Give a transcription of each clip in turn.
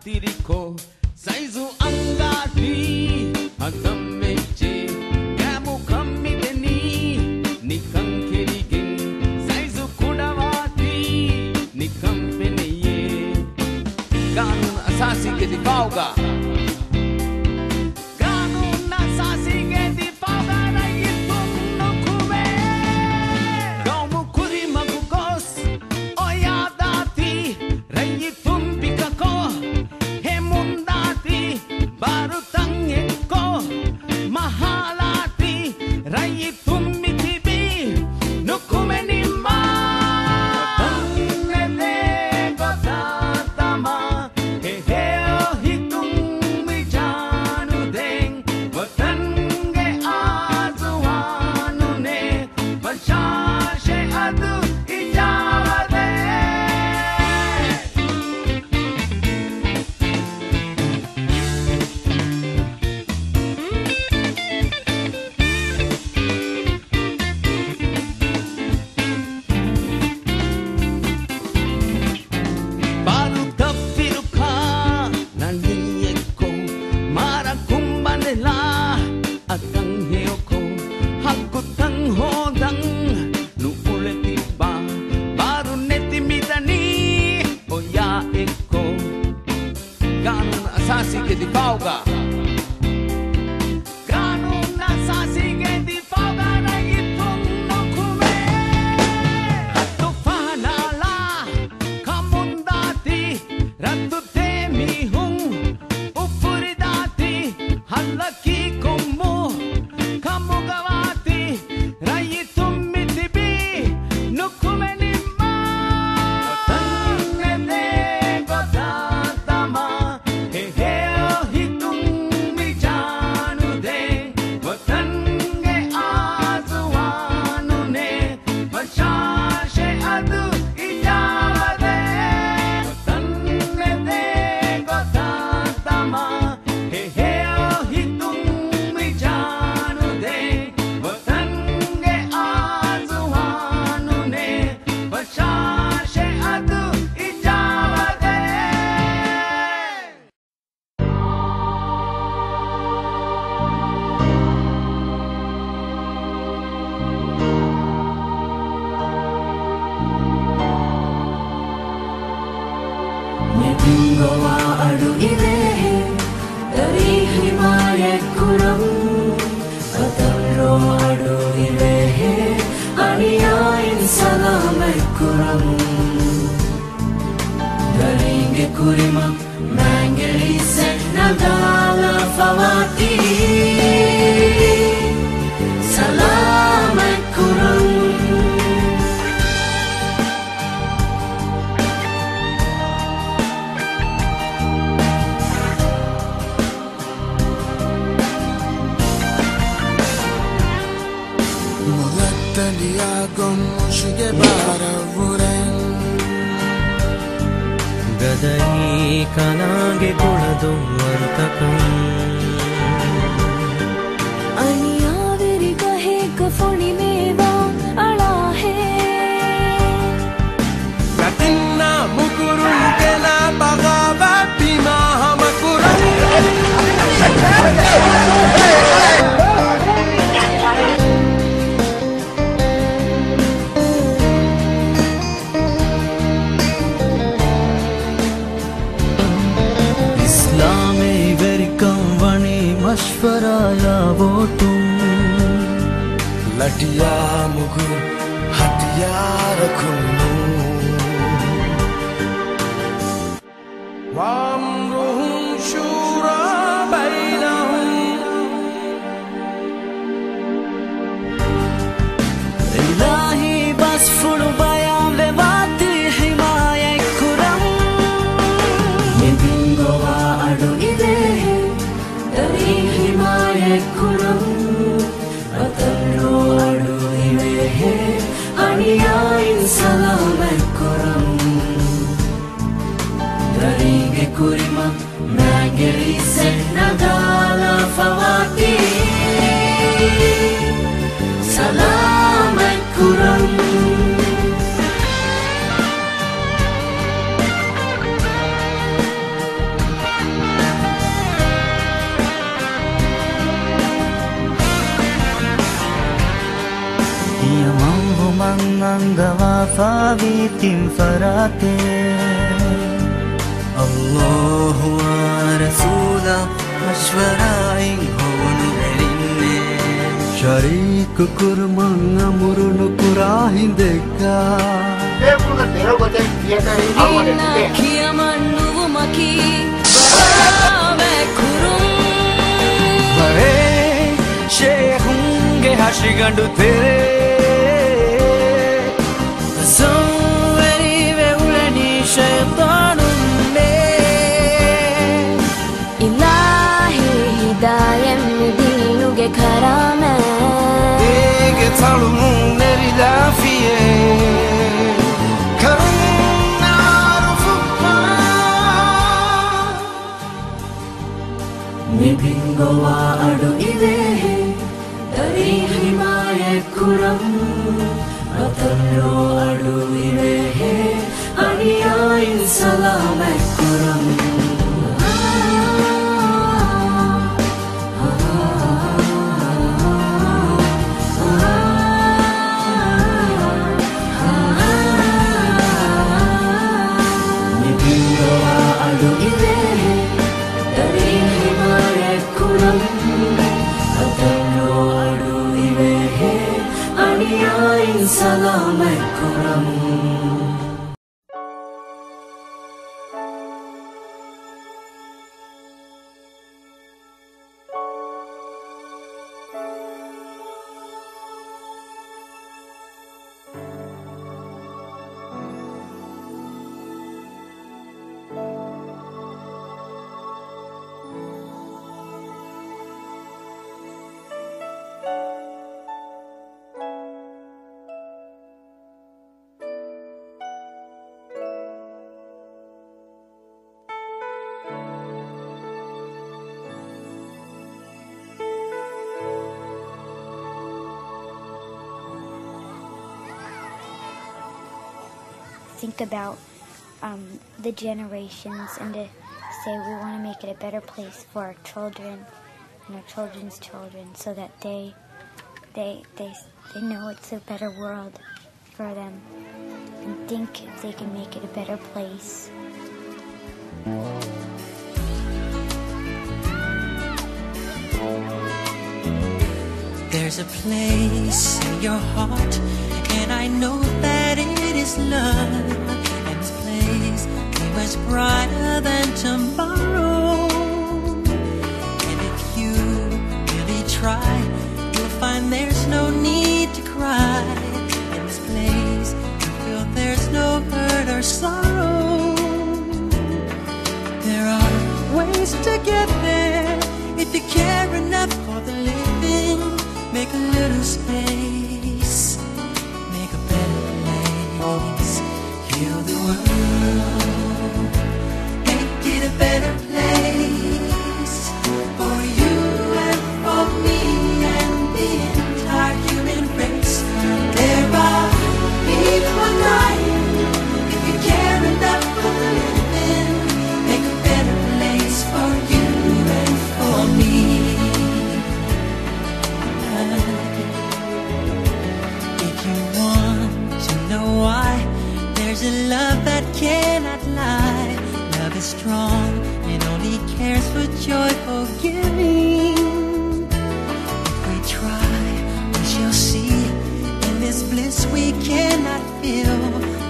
Tiriko Saizu Angati Agameche Gamu Kamideni Nikam Kirigen Saizu Kudawati Nikam Peneye Ganun Asasi ke difauga Ganun Asasi ke difauga Raitum no kume Gaumu kuri magukos Oyadati Raitum pikako Hemundati Barutangeko Mahalati Raitum mitibi Nukumenima Tangele Gotatama Heheo hitung mijanu deng Watange azuanu ne Panchashe adu ijawade Baru tafiruka naniyeko marakumbanela atang heoko hakutang hodang nuuletiba baru netimidani oya eko ganun asasi ke difauga ganun asasi ke difauga raitum no kume Hattu fanala kamundati Ratu temihung upuridati Halaki komu kamugawati Raitum mitibi nukumenima Tangele gotatama Heheo hitung mijanu de Watange azuanu ne Panchashe adu ijawade Tangele gotatama Heheo hitung mijanu de Watange azuanu ne Panchashe adu ijawade Nebingowa adu ilehe dari himayat kuram Ataro adu ilehe aniyain salamat kuram Daringe kurima mangeli set nagala fawati Salamat kuram Mulataliagom shige baravuren Gadai kanage guladu vartakam Aniyaveri kahe kafoni meva ala hai Katinna mukurun kela bagava bima hamakuran Islame verikam vani mashwara ya votum Latiya mugu hatiyar khunu Wamruhum shura bainahum Ilahi bas fudu bayan vevati himayat kuram Nebingowa adu ilehe dari himayat kuram Ataro adu ilehe aniyain salamat kuram Daringe kurima mangeli set nagala fawati Salamat kuram فاوي تم فراتي الله ورسوله مشورائن هون ورنه شريك كرمان أمرن كراهن دكا ಶೇಖುಂಗೆ ಹಸಿಗಂಡು ತೆರೆ زوري ولني شيطان إلهي هداية مدينك كرامة إيجي تعلمون نري دافية كرنا عرفها نبينغو وعدو إليه dari himayat kurang Atalo adu irehe Aniyain salamat kurang Nibingo adu irehe Dari himayat kurang Atalo adu irehe Aniyain salamat kurang think about the generations and to say we want to make it a better place for our children and our children's children so that they know it's a better world for them and think if they can make it a better place. There's a place in your heart and I know that it is love and this place is much brighter than tomorrow and if you really try you'll find there's no need to cry in this place you feel there's no hurt or sorrow there are ways to get there if you care enough for the living make a little space make a better place heal the world make it a better place for you and for me and the entire human race there are people dying if you care enough for the living make a better place for you and for me if you want to know why there's a love that cannot lie love is strong it only cares for joyful giving if we try we shall see in this bliss we cannot feel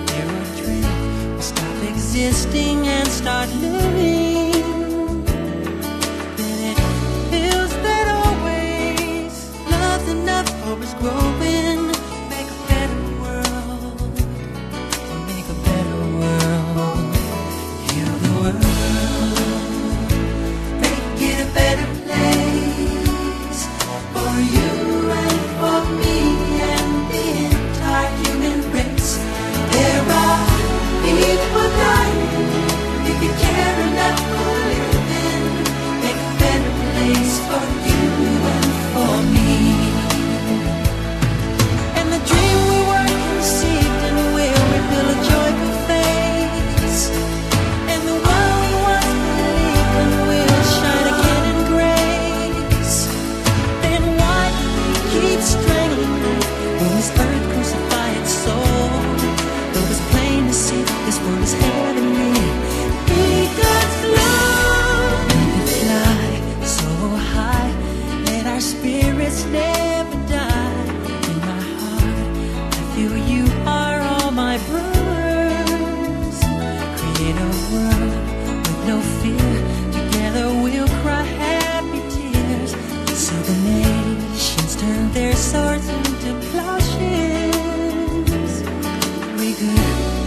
there will dream will stop existing and start living then it feels that always love's enough hope is growing make a better world make a better world heal the world make it a better place for you and for me and the entire human race there are people dying if you care enough for living make a better place for you and for me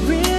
Real